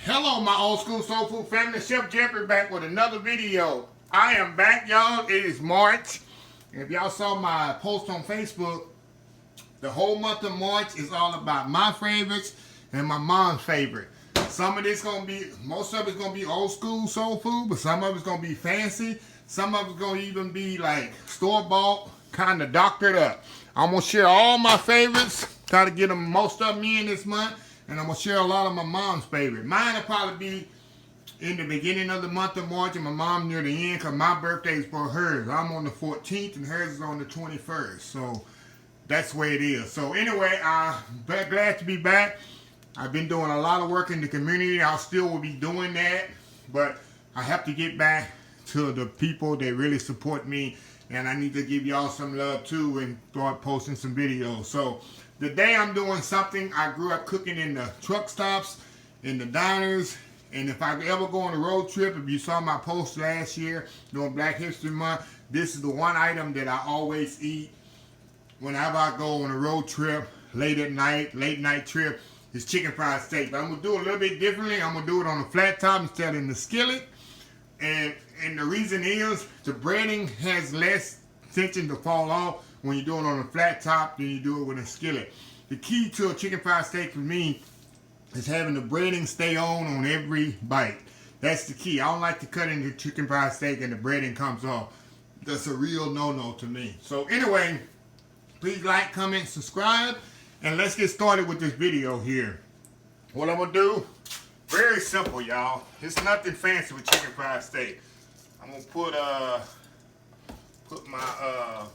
Hello, my old school soul food family. Chef Jeffrey back with another video. I am back, y'all. It is March. If y'all saw my post on Facebook, the whole month of March is all about my favorites and my mom's favorite. Some of this gonna be, most of it's gonna be old school soul food, but some of it's gonna be fancy. Some of it's gonna even be like store-bought, kind of doctored up. I'm gonna share all my favorites, try to get them, most of them in this month. And I'm going to share a lot of my mom's favorite. Mine will probably be in the beginning of the month of March and my mom near the end because my birthday is for hers. I'm on the 14th and hers is on the 21st. So that's the way it is. So anyway, I'm glad to be back. I've been doing a lot of work in the community. I still will be doing that. But I have to get back to the people that really support me. And I need to give y'all some love too and start posting some videos. So today I'm doing something. I grew up cooking in the truck stops, in the diners, and if I ever go on a road trip, if you saw my post last year during Black History Month, this is the one item that I always eat whenever I go on a road trip, late night trip, is chicken fried steak. But I'm going to do it a little bit differently. I'm going to do it on a flat top instead of in the skillet. And the reason is the breading has less tension to fall off when you do it on a flat top than you do it with a skillet. The key to a chicken fried steak for me is having the breading stay on every bite. That's the key. I don't like to cut into chicken fried steak and the breading comes off. That's a real no-no to me. So anyway, please like, comment, subscribe, and let's get started with this video here. What I'm gonna do, very simple, y'all. It's nothing fancy with chicken fried steak. I'm gonna put my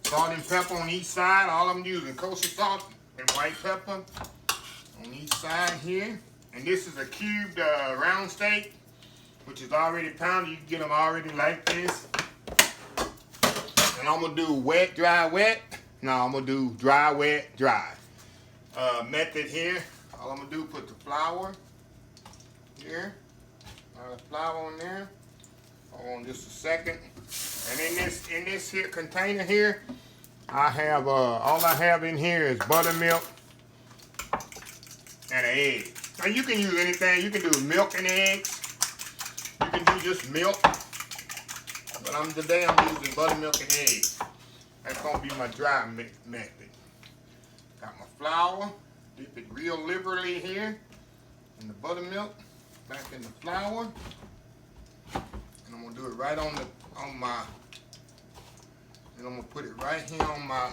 salt and pepper on each side. All I'm using kosher salt and white pepper on each side here. And this is a cubed round steak, which is already pounded. You can get them already like this. And I'm gonna do wet, dry, wet. No, I'm gonna do dry, wet, dry. Method here. All I'm gonna do, put the flour here. Flour on there. Hold on just a second. And in this here container here, I have all I have in here is buttermilk and an egg. Now you can use anything. You can do milk and eggs. You can do just milk. But today I'm using buttermilk and eggs. That's gonna be my dry method. Got my flour. Dip it real liberally here in the buttermilk. Back in the flour. And I'm gonna do it right on my, and I'm gonna put it right here on my,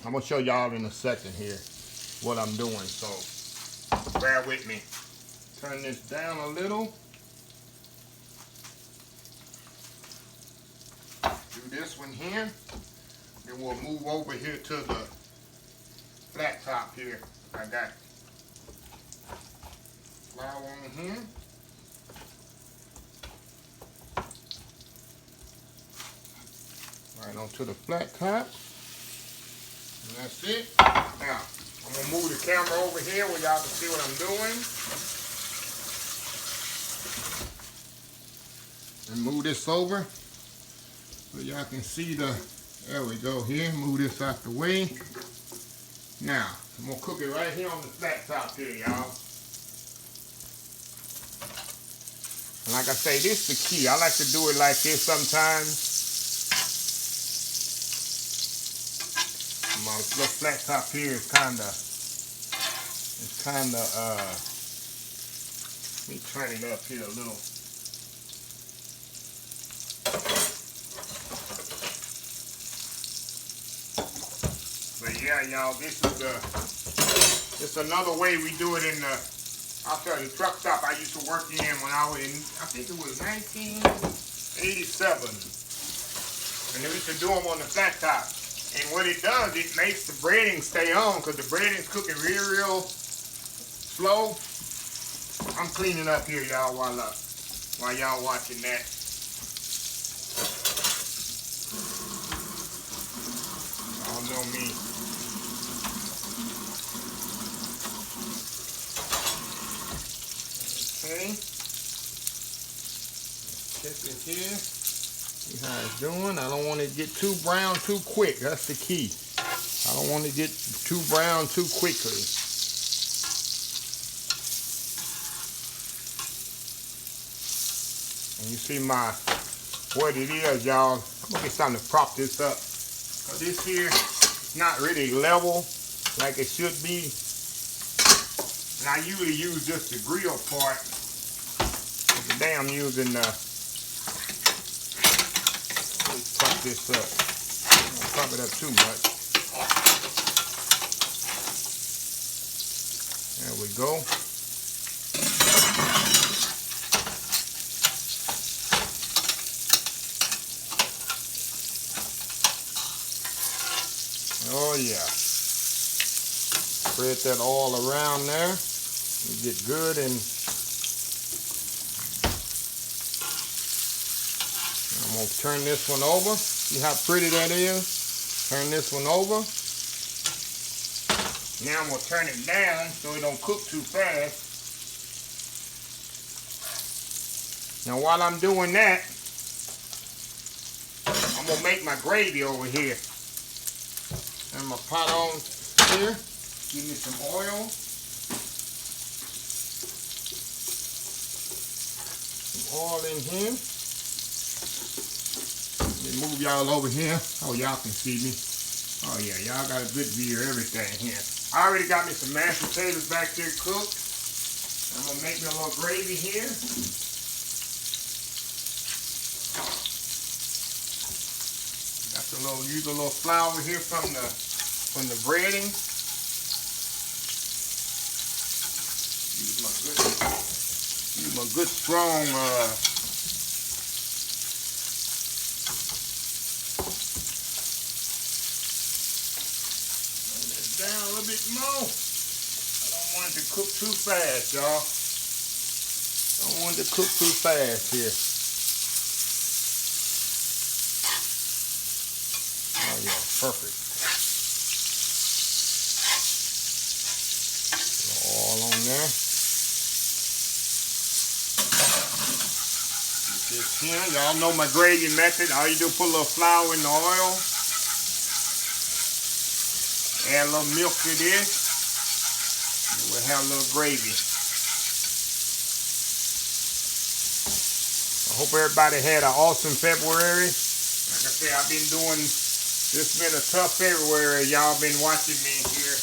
I'm gonna show y'all in a second here what I'm doing, so bear with me. Turn this down a little. Do this one here. Then we'll move over here to the flat top here. I got flour on here. Right onto the flat top. And that's it. Now, I'm going to move the camera over here where y'all can see what I'm doing. And move this over so y'all can see there we go here. Move this out the way. Now, I'm going to cook it right here on the flat top here, y'all. And like I say, this is the key. I like to do it like this sometimes. My little flat top here is kinda, let me turn it up here a little. But yeah, y'all, this is another way we do it in the, I'll tell you, the truck stop I used to work in when I was in, I think it was 1987. And they used to do them on the flat top. And what it does, it makes the breading stay on because the breading's cooking real slow. I'm cleaning up here, y'all, while y'all watching that. Y'all know me. Okay. Check it here. See how it's doing. I don't want to get too brown too quick. That's the key. I don't want to get too brown too quickly. And you see what it is, y'all. I'm gonna get something to prop this up. Cause this here is not really level like it should be. And I usually use just the grill part. But today I'm using let's prop this up. Don't prop it up too much. There we go. Oh yeah. Spread that all around there. You get good, and I'm gonna turn this one over. See how pretty that is? Turn this one over. Now I'm gonna turn it down so it don't cook too fast. Now while I'm doing that, I'm gonna make my gravy over here. And my pot on here. Give me some oil. Some oil in here. Let me move y'all over here. Oh, y'all can see me. Oh yeah, y'all got a good view of everything here. I already got me some mashed potatoes back there cooked. I'm gonna make me a little gravy here. Use a little flour here from the breading. Use my good strong turn this down a little bit more. I don't want it to cook too fast, y'all. Don't want it to cook too fast here. Yeah, perfect. All on there. Get this here. Y'all know my gravy method. All you do is put a little flour in the oil. Add a little milk to this. And we'll have a little gravy. I hope everybody had an awesome February. Like I said, I've been doing. It's been a tough February. Y'all been watching me here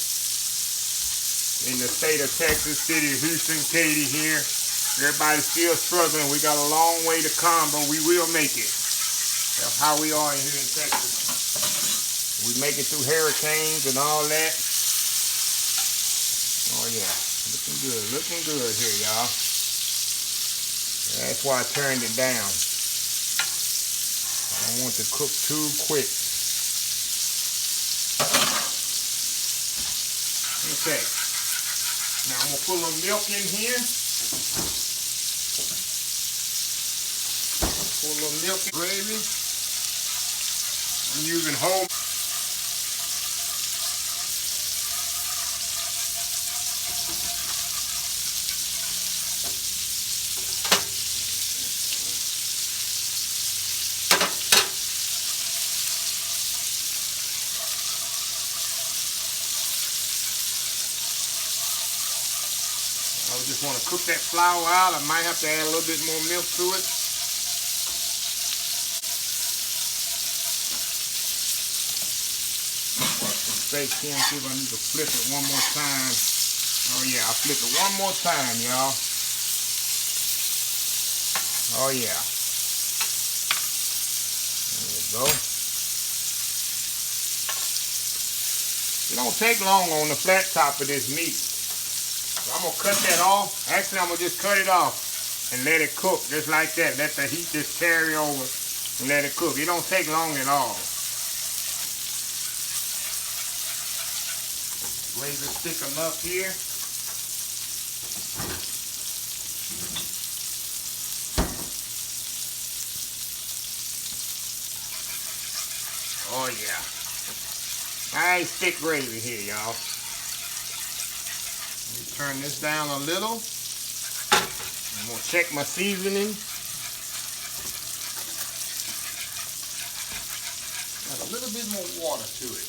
in the state of Texas, city of Houston, Katy here. Everybody's still struggling. We got a long way to come, but we will make it. That's how we are here in Texas. We make it through hurricanes and all that. Oh yeah, looking good here, y'all. That's why I turned it down. I don't want it to cook too quick. Okay, now I'm going to put a little milk in here. Put a little milk in gravy. I'm using whole. I just want to cook that flour out. I might have to add a little bit more milk to it. Watch the steak here and see if I need to flip it one more time. Oh yeah, I'll flip it one more time, y'all. Oh yeah. There we go. It don't take long on the flat top of this meat. So I'm going to cut that off. Actually, I'm going to just cut it off and let it cook just like that. Let the heat just carry over and let it cook. It don't take long at all. Gravy thick enough here. Oh yeah. Nice thick gravy here, y'all. Turn this down a little. I'm going to check my seasoning. Got a little bit more water to it.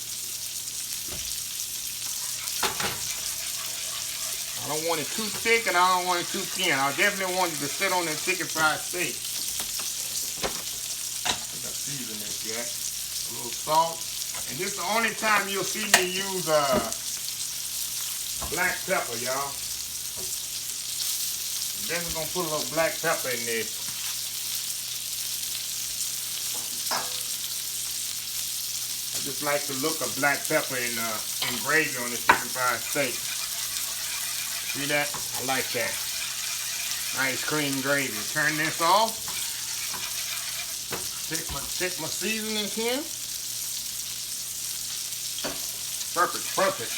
I don't want it too thick and I don't want it too thin. I definitely want it to sit on that chicken fried steak. salt. And this is the only time you'll see me use black pepper, y'all. Then we're gonna put a little black pepper in this. I just like the look of black pepper in gravy on the chicken fried steak. See that? I like that. Nice clean gravy. Turn this off. Take my seasonings here. Perfect, perfect.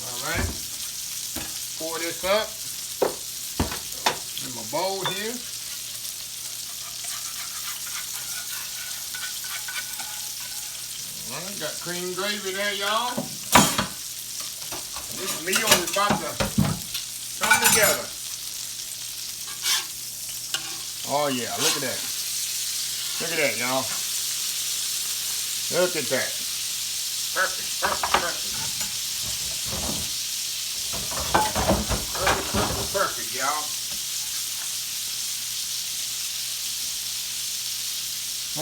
All right. Pour this up in my bowl here. All right, got cream gravy there, y'all. This meal is about to come together. Oh yeah, look at that. Look at that, y'all. Look at that. Perfect, perfect, perfect. Perfect, y'all.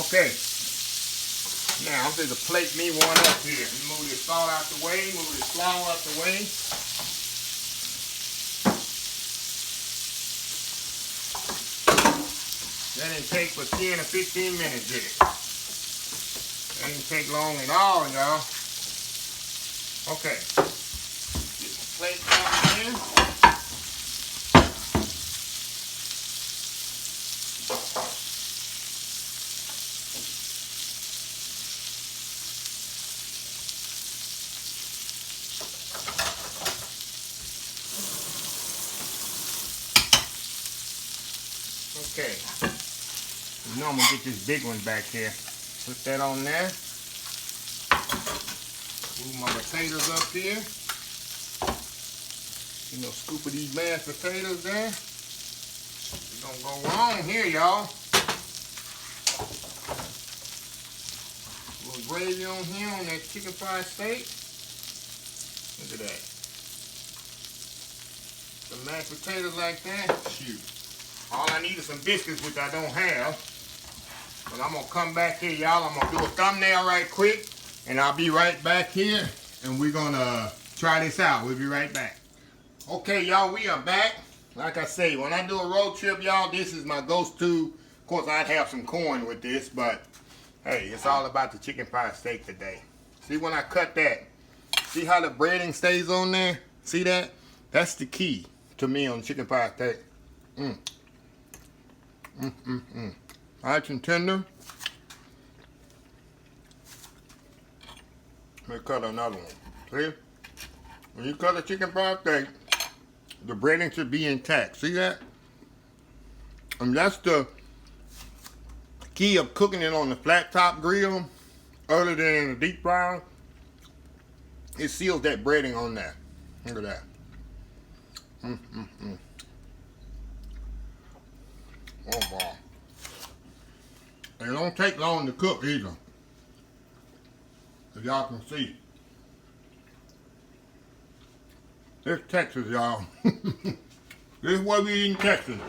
Okay. Now I'm going to plate me one up here. Move this salt out the way, move this flour out the way. That didn't take but 10 or 15 minutes, did it? That didn't take long at all, y'all. Okay. Get my plate down here. Okay, you know I'm gonna get this big one back here. Put that on there. Move my potatoes up here. You know, scoop of these mashed potatoes there. It's gonna go wrong here, y'all. A little gravy on here on that chicken fried steak. Look at that. Some mashed potatoes like that. Shoot. All I need is some biscuits, which I don't have. But I'm going to come back here, y'all. I'm going to do a thumbnail right quick. And I'll be right back here. And we're going to try this out. We'll be right back. Okay, y'all. We are back. Like I say, when I do a road trip, y'all, this is my go-to. Of course, I'd have some corn with this. But, hey, it's all about the chicken fried steak today. See when I cut that? See how the breading stays on there? See that? That's the key to me on chicken fried steak. Nice and tender. Let me cut another one. See? When you cut a chicken fried steak, the breading should be intact. See that? And that's the key of cooking it on the flat top grill other than in the deep fryer. It seals that breading on there. Look at that. Oh boy. It don't take long to cook either. As y'all can see. This Texas, y'all. This is what we eat in Texas.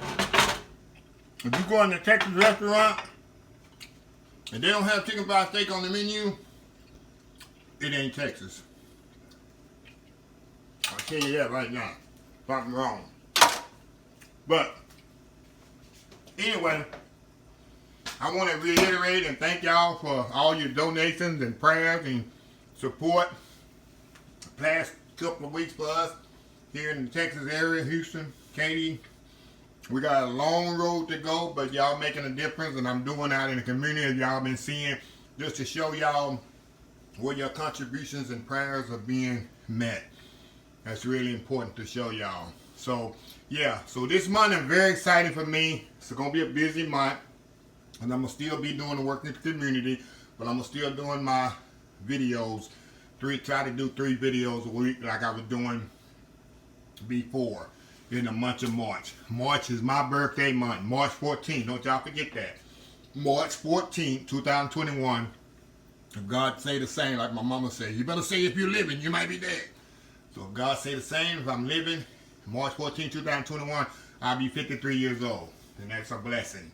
If you go in a Texas restaurant and they don't have chicken fried steak on the menu, it ain't Texas. I'll tell you that right now. Something wrong. But anyway, I want to reiterate and thank y'all for all your donations and prayers and support the past couple of weeks for us here in the Texas area, Houston, Katy. We got a long road to go, but y'all making a difference, and I'm doing out in the community y'all been seeing just to show y'all where your contributions and prayers are being met. That's really important to show y'all. So yeah, so this month is very exciting for me. It's going to be a busy month. And I'm going to still be doing the work in the community. But I'm still doing my videos. Try to do 3 videos a week like I was doing before in the month of March. March is my birthday month. March 14th. Don't y'all forget that. March 14th, 2021. If God say the same, like my mama said, you better say if you're living, you might be dead. So if God say the same, if I'm living, March 14, 2021, I'll be 53 years old. And that's a blessing.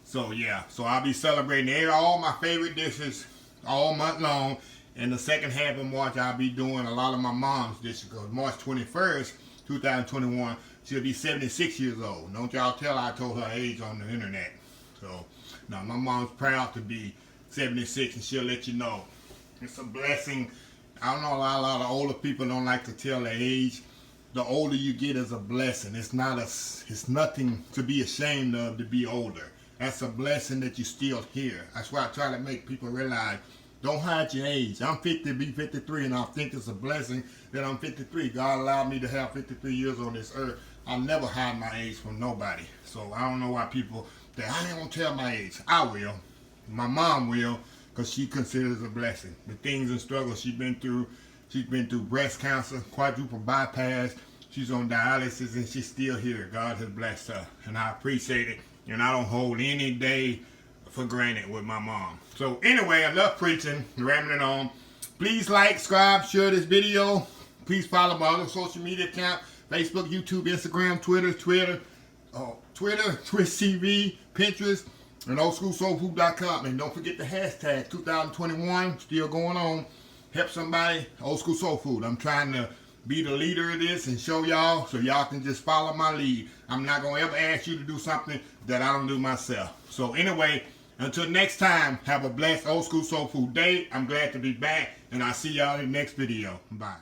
So yeah, so I'll be celebrating all my favorite dishes all month long. In the second half of March, I'll be doing a lot of my mom's dishes because March 21st, 2021, she'll be 76 years old. Don't y'all tell her I told her age on the internet. So, now my mom's proud to be 76 and she'll let you know. It's a blessing. I don't know, a lot of older people don't like to tell their age. The older you get is a blessing. It's nothing to be ashamed of to be older. That's a blessing that you're still here. That's why I try to make people realize, don't hide your age. I'm 50, be 53, and I think it's a blessing that I'm 53. God allowed me to have 53 years on this earth. I'll never hide my age from nobody. So I don't know why people say, I ain't gonna tell my age. I will. My mom will, because she considers it a blessing. The things and struggles she's been through breast cancer, quadruple bypass. She's on dialysis, and she's still here. God has blessed her, and I appreciate it. And I don't hold any day for granted with my mom. So anyway, I love preaching, rambling on. Please like, subscribe, share this video. Please follow my other social media account: Facebook, YouTube, Instagram, Twitter, Twitch TV, Pinterest, and oldschoolsoulfood.com. And don't forget the hashtag 2021, still going on. Help somebody, Old School Soul Food. I'm trying to be the leader of this and show y'all so y'all can just follow my lead. I'm not going to ever ask you to do something that I don't do myself. So anyway, until next time, have a blessed Old School Soul Food day. I'm glad to be back, and I'll see y'all in the next video. Bye.